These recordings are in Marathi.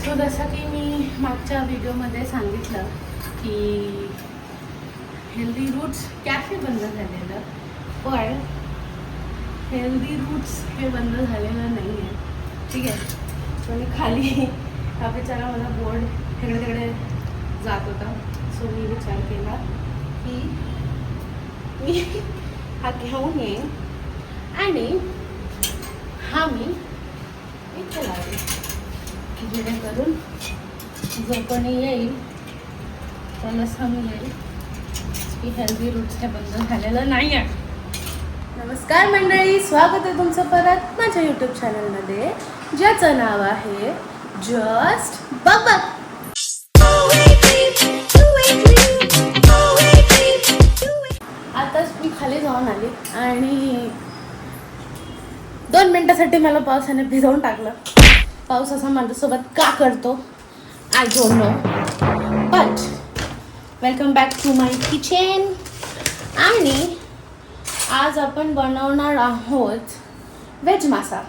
सो जसं की मी मागच्या व्हिडिओमध्ये सांगितलं की हेल्दी रूट्स कॅफे बंद झालेलं, पण हेल्दी रूट्स हे बंद झालेलं नाही आहे. ठीक आहे. सो मी खाली हा बिचारा मला बोर्ड तिकडे तिकडे जात होता. सो मी विचार केला की मी हा घेऊन येईन आणि हा मी इथे लावेल, जेणेकरून जो कोणी येईल त्याला समजेल की हेल्दी रूट्स हे बंद झालेलं नाही आहे. नमस्कार मंडळी, स्वागत आहे तुमचं परत माझ्या यूट्यूब चॅनलमध्ये, ज्याचं नाव आहे जस्ट बघ बघ. आताच मी खाली जाऊन आली आणि 2 मिनिटासाठी मला पावसाने भिजवून टाकलं. पाऊस असा माझ्यासोबत का करतो I don't know, but welcome back to my kitchen. आणि आज आपण बनवणार आहोत व्हेज मासा.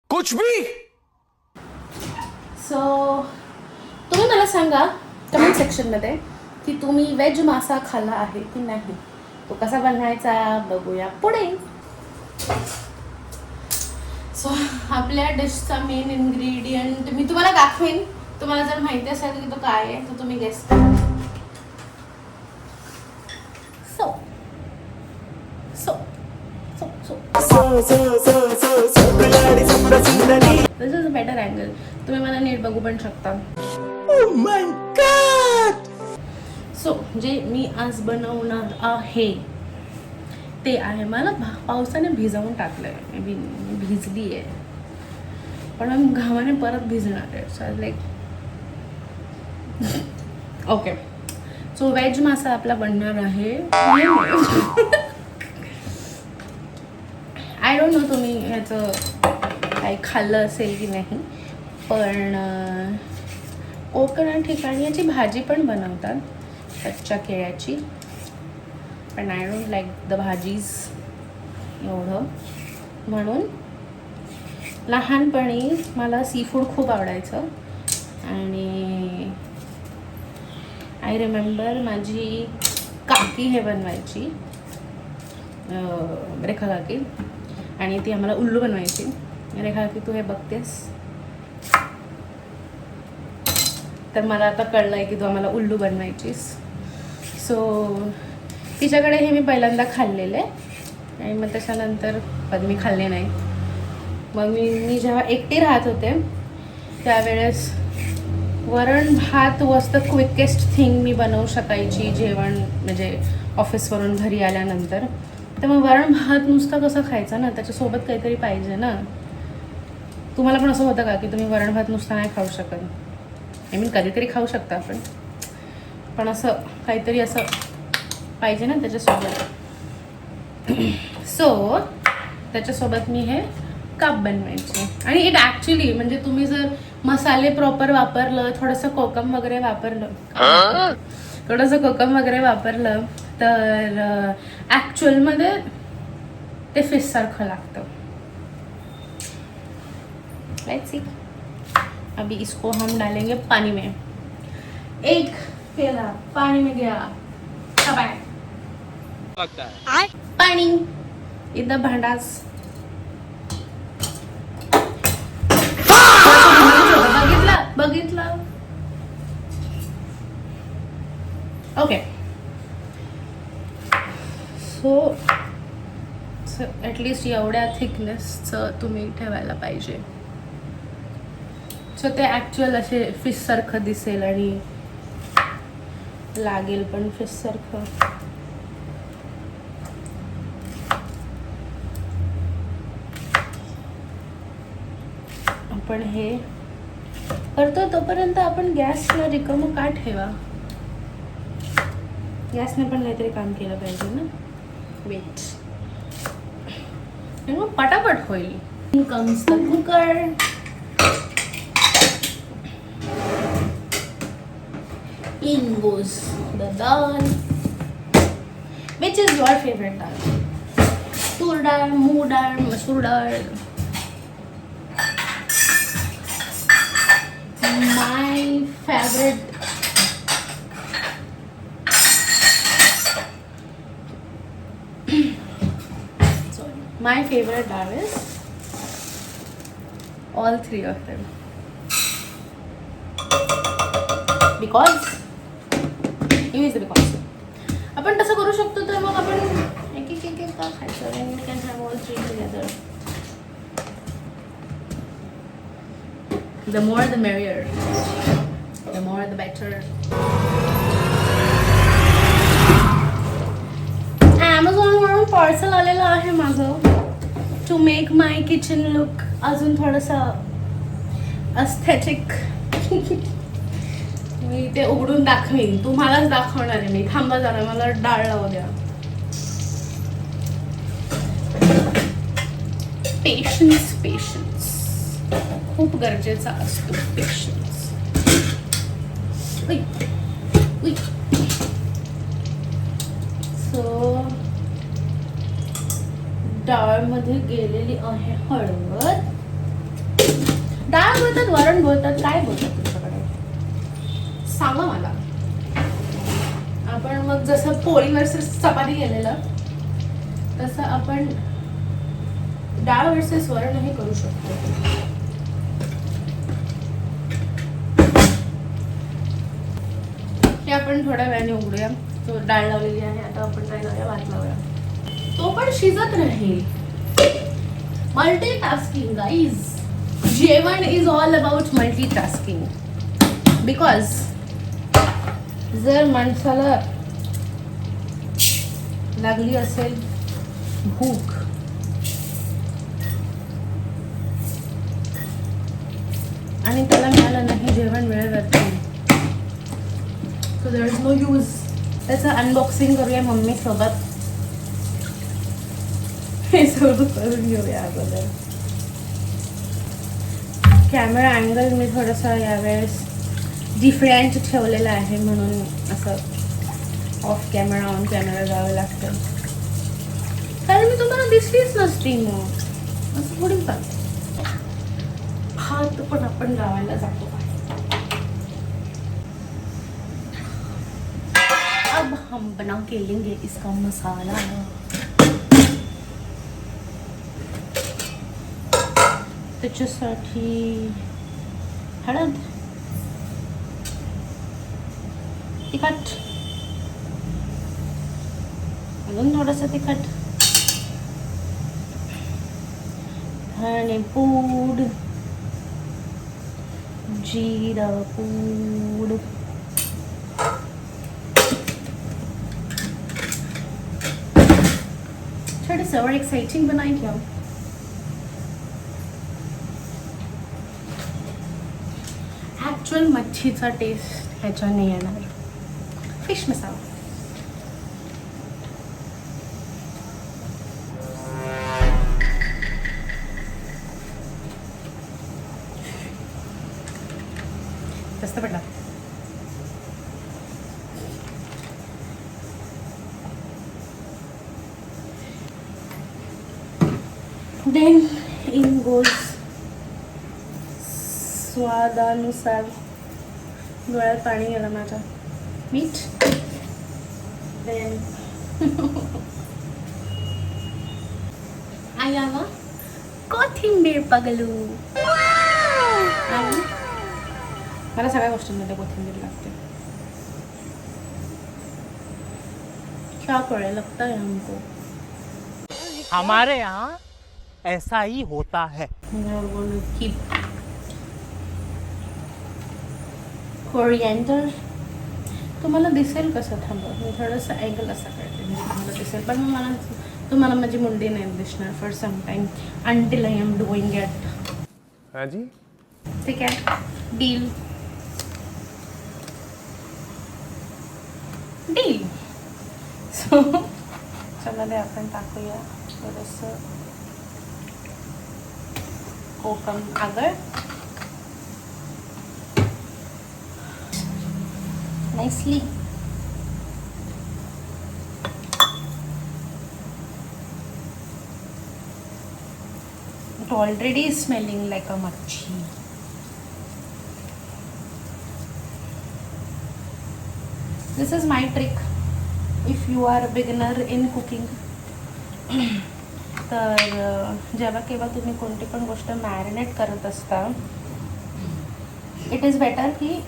कुछ भी. सो तुम्ही मला सांगा कमेंट सेक्शनमध्ये की तुम्ही व्हेज मासा खाल्ला आहे की नाही. तो कसा बनवायचा बघूया पुढे. सो आपल्या डिशचा मेन इन्ग्रेडियंट मी तुम्हाला दाखवेन. तुम्हाला जर माहिती असेल की तो काय आहे तर तुम्ही गेस करा. So so this is a better angle. तुम्ही मला नीट बघू पण शकता. Oh my God. सो जे मी आज बनवणार आहे ते आहे, मला पावसाने भिजवून टाकलंय. मी भिजली आहे पण मग घामाने परत भिजणार आहे. So like okay. So veg मासा आपला बनणार आहे. आय डोंट नो तुम्ही ह्याचं काही खाल्लं असेल की नाही, पण कोकण ठिकाणी याची भाजी पण बनवतात कच्च्या केळ्याची, पण आय डोंट लाईक द भाजीज एवढं. म्हणून लहानपणी मला सी फूड खूप आवडायचं आणि आय रिमेंबर माझी काकी हे बनवायची, रेखा काकी, आणि ती आम्हाला उल्लू बनवायची. रेखा काकी तू हे बघतेस तर मला आता कळलं आहे की तू आम्हाला उल्लू बनवायचीस. सो तिच्याकडे हे मी पहिल्यांदा खाल्लेलं आहे आणि मग त्याच्यानंतर कधी मी खाल्ले नाही. मग मी जेव्हा एकटी राहत होते त्यावेळेस वरण भात वॉज द क्विकेस्ट थिंग मी बनवू शकायची जेवण, म्हणजे ऑफिसवरून घरी आल्यानंतर. तर मग वरण भात नुसतं कसं खायचं ना, त्याच्यासोबत काहीतरी पाहिजे ना. तुम्हाला पण असं होतं का की तुम्ही वरण भात नुसता नाही खाऊ शकत? आय मीन कधीतरी खाऊ शकता आपण, पण असं काहीतरी असं पाहिजे ना त्याच्यासोबत. सो त्याच्यासोबत मी हे काप बनवायचे. आणि इट ॲक्च्युली म्हणजे तुम्ही जर मसाले प्रॉपर वापरलं, थोडंसं कोकम वगैरे वापरलं तर ॲक्च्युअलमध्ये ते फिशसारखं लागतं. Let's see. अभी इसको हम डालेंगे पानी में. एक पेला पानी में गया लगता है पानी इधर भांडास. बघितलं. ओके. सो ॲटलिस्ट एवढ्या थिकनेसचं तुम्ही ठेवायला पाहिजे. सो ते ॲक्च्युअल असे फिशसारखं दिसेल आणि लागेल पण फिशसारखं. आपण हे करतो तोपर्यंत आपण गॅसला रिकामं का ठेवा? गॅसने पण काहीतरी काम केलं पाहिजे ना. वेट, मग पटापट होईल. In comes the cooker. In goes the dal. Which is your favorite dal? तूर डाळ, मूग डाळ, मसूर डाळ. My favorite my favorite dal is all three of them because here is the because आपण तसं करू शकतो तर मग आपण एक एक एक का खायचं and you can have all three together. The more the merrier. The more the better. Amazon वरून पार्सल आलेलं आहे माझं to make my kitchen look अजून थोडंसं अस्थेटिक. मी ते उघडून दाखवीन, तुम्हालाच दाखवणार आहे मी. थांबा जरा, मला डाळ लावू द्या. पेशन्स खूप गरजेचा असतो. पेशन्स. सो डाळमध्ये गेलेली आहे हळद. डाळ बोलतात, वरण बोलतात, काय बोलतात तुमच्याकडे सांगा मला. आपण मग जसं पोळीवर चपाती केलेलं तसं आपण डाळ वर्सेस वरण हे करू शकतो. हे आपण थोड्या वेळाने उघडूया. तो डाळ लावलेली आहे, आता आपण काय लावूया, भात लावूया. तो पण शिजत राहील. Multitasking guys. जेवण is all about multitasking. Because जर माणसाला लागली असेल भूक आणि त्याला मिळालं नाही जेवण वेळेवरती, so there is no use. त्याचं अनबॉक्सिंग करूया मम्मी सोबत. हे सगळं करून घेऊया अगोदर. कॅमेरा अँगल मी थोडंसं यावेळेस डिफरंट ठेवलेला आहे म्हणून असं ऑफ कॅमेरा ऑन कॅमेरा जावं लागतं, कारण मी तुम्हाला दिसलीच नसती. मग असं थोडी चालतं. भात पण आपण लावायला जातो. अब हम बना के लेंगे इसका मसाला. त्याच्यासाठी हळद, तिखट, अजून थोडंसं तिखट, धणे पूड, जीरा पूड, थोड़ी सी और एक्साइटिंग बनाई क्या. ॲक्च्युअल मच्छीचा टेस्ट ह्याच्याने येणार. फिश मसाला. जास्त पडला. देन इन गोज स्वादानुसार. डोळ्यात पाणी गेलं माझ्या. मीठ. देन आयावा कोथिंबीर पगलू. मला सगळ्या गोष्टींमध्ये कोथिंबीर लागते. क्या करे लगता है हमको. हमारे यहाँ ऐसा ही होता है. कोरिएंडर तुम्हाला दिसेल कसं. थांबा मी थोडंसं अँगल असं करते म्हणजे तुम्हाला दिसेल, पण मला तुम्हाला माझी मुंडी नाही दिसणार for some time until I am doing it. हाँ जी. ठीक आहे. डील. सो त्यामध्ये आपण टाकूया थोडंसं कोकम आगळ. nicely. It already is smelling like a machi. This is my trick if you are beginner in cooking. तर जेव्हा केव्हा तुम्ही कोणती पण गोष्ट मॅरिनेट करत असता, इट इज बेटर की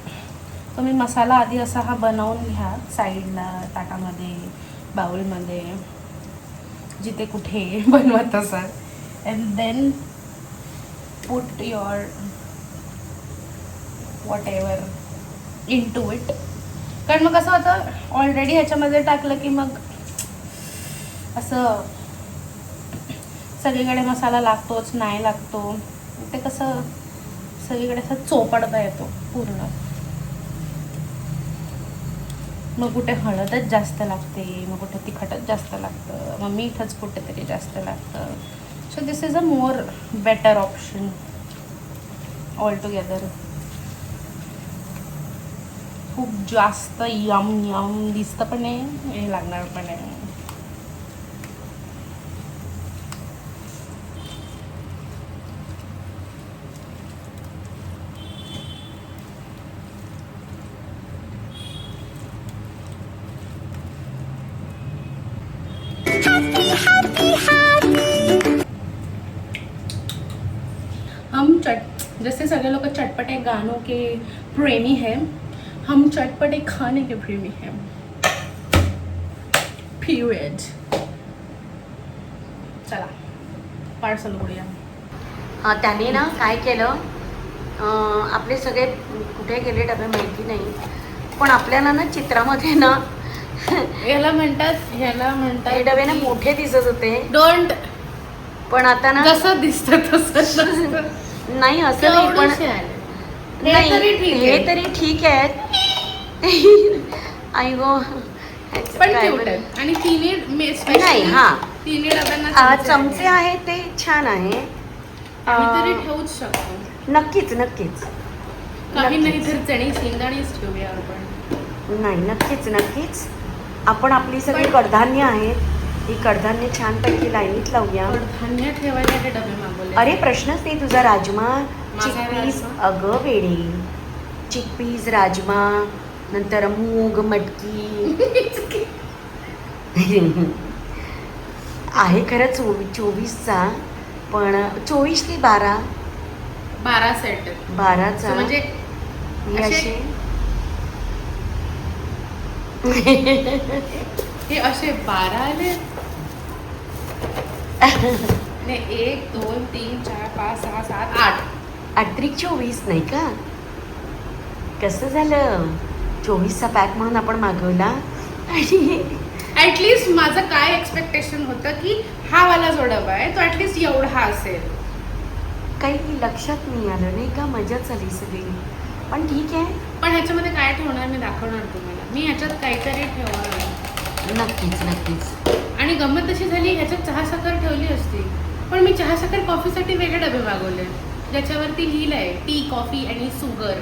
तुम्ही मसाला आधी असा हा बनवून घ्या साईडला, ताटामध्ये, बाउलमध्ये, जिथे कुठे बनवत असाल, and then put your whatever into it. कारण मग कसं होतं, ऑलरेडी ह्याच्यामध्ये टाकलं की मग असं सगळीकडे मसाला लागतोच, नाही लागतो, ते कसं सगळीकडे असं चोपडता येतो पूर्ण. मग कुठे हळदच जास्त लागते, मग कुठे तिखटच जास्त लागतं, मग मीठच कुठेतरी जास्त लागतं. So this is a more better option all together. खूप जास्त यम यम दिसतं पण आहे, हे लागणार पण आहे. हम जैसे सभी लोग चटपटे गानों के प्रेमी हैं, हम चटपटे खाने के प्रेमी हैं. पीरियड. चला पार्सल उघडूया. त्याने ना काय केलं, आपले सगळे कुठे गेले डबे माहिती नाही, पण आपल्याला ना चित्रामध्ये ना याला म्हणतात हे डबे ना मोठे दिसत होते. डोंट. पण आता ना जसं दिसतं तसं नाही, असं नाही, पण नाही, हे तरी ठीक आहे. आई गो, पण क्यूट आहे. आणि नाही, हा तिन्ही डब्यांना चमचे आहेत ते छान आहे. आम्ही तरी ठेवूच शकतो. नक्कीच नक्कीच. काही नाही तर चणी शेंगदाणेच ठेवूया आपण. नाही, नक्कीच नक्कीच. आपण आपली सगळी कडधान्य आहेत, ही कडधान्य छानपैकी लाईनीत लावूया. कडधान्य ठेवायला ते डबे मागवले. अरे प्रश्नच नाही तुझा. राजमा, चिकपीस, राजमा? अगं वेडे, चिकपीस, राजमा, नंतर मूग, मटकी आहे खरं 24चा, पण 24 ते 12 सेट 12चा म्हणजे हे असे हे असे 12 आले. 1 2 3 4 5 6 7 8 अट्रिक 24 नाही का? कसं झालं, 24चा पॅक म्हणून आपण मागवला. आणि ॲटलिस्ट माझं काय एक्सपेक्टेशन होतं की हा वाला जो डबा आहे तो ॲटलिस्ट एवढा असेल. काही लक्षात नाही आलं नाही का, मजाच आली सगळी. पण ठीक आहे. पण ह्याच्यामध्ये काय ठेवणार मी दाखवणार तुम्हाला. मी ह्याच्यात काहीतरी ठेवणार. नक्कीच नक्कीच. आणि गंमत अशी झाली, ह्याच्यात चहा साखर ठेवली असती, पण मी चहा साखर कॉफीसाठी वेगळे डबे मागवले ज्याच्यावरती लिहिलं आहे टी, कॉफी आणि सुगर.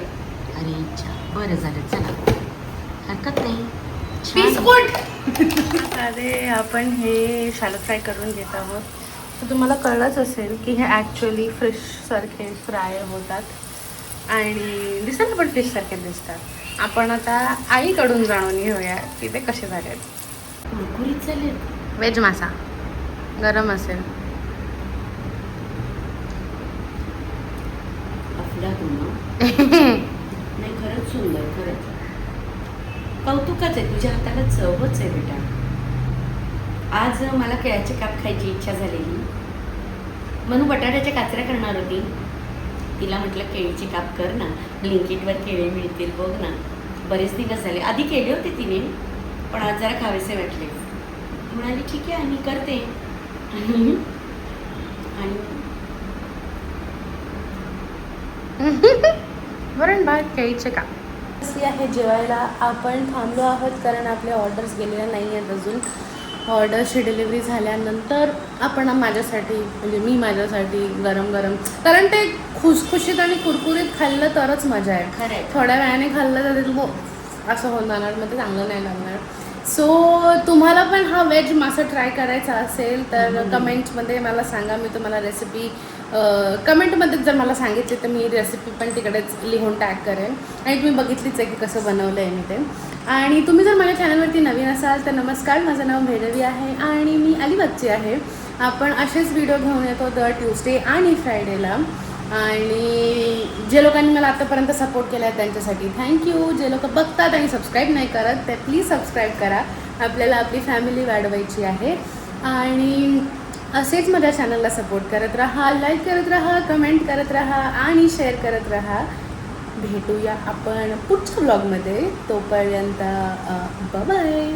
अरे अच्छा, बरं झालं, चला हरकत नाही. बिस्कुट. अरे आपण हे शॅलो फ्राय करून घेत आहोत. तर तुम्हाला कळलंच असेल की हे ॲक्च्युली फिशसारखे फ्राय होतात आणि दिसायला पण फिशसारखे दिसतात. आपण आता आईकडून जाणून घेऊया की ते कसे झाले आहेत. कुरकुरीत झाले. व्हेज मासा गरम असेल. नाही, खरंच सुंदर, खरंच कौतुकच आहे. तुझ्या हाताला चवच आहे बेटा. आज मला केळ्याचे काप खायची इच्छा झालेली म्हणून बटाट्याच्या काचऱ्या करणार होती. तिला म्हटलं केळीचे काप कर ना, ब्लिंकिटवर केळे मिळतील बघ ना. बरेच दिवस झाले, आधी केले होते तिने, पण आज जरा खावेसे वाटले. म्हणाली ठीक आहे मी करते. आणि वरण भात केळीचे का अशी आहे जेवायला. आपण थांबलो आहोत कारण आपले ऑर्डर्स गेलेल्या नाही आहेत अजून. ऑर्डर्सची डिलिव्हरी झाल्यानंतर आपण माझ्यासाठी म्हणजे मी माझ्यासाठी गरम गरम, कारण ते खुसखुशीत आणि कुरकुरीत खाल्लं तरच मजा आहे. खरं आहे. थोड्या वेळाने खाल्लं तर ते असं होऊन जाणार, मग ते चांगलं नाही लागणार. सो तुम्हाला पण हा व्हेज मासा ट्राय करायचा असेल तर कमेंट्समध्ये मला सांगा, मी तुम्हाला रेसिपी कमेंटमध्ये जर मला सांगितले तर मी रेसिपी पण तिकडेच लिहून टॅग करेन आणि तुम्ही बघितलीच आहे की कसं बनवलं आहे मी ते. आणि तुम्ही जर माझ्या चॅनलवरती नवीन असाल तर नमस्कार, माझं नाव भैरवी आहे आणि मी अलिबागची आहे. आपण असेच व्हिडिओ घेऊन येतो दर ट्यूसडे आणि फ्रायडेला. आणि जे लोकांनी मला आतापर्यंत सपोर्ट केला आहे त्यांच्यासाठी थँक्यू. जे लोक बघतात आणि सबस्क्राईब नाही करत ते प्लीज सबस्क्राईब करा. आपल्याला आपली फॅमिली वाढवायची आहे. आणि असेच माझ्या चॅनलला सपोर्ट करत राहा, लाईक करत राहा, कमेंट करत राहा आणि शेअर करत राहा. भेटूया आपण पुढच्या ब्लॉगमध्ये. तोपर्यंत बाय.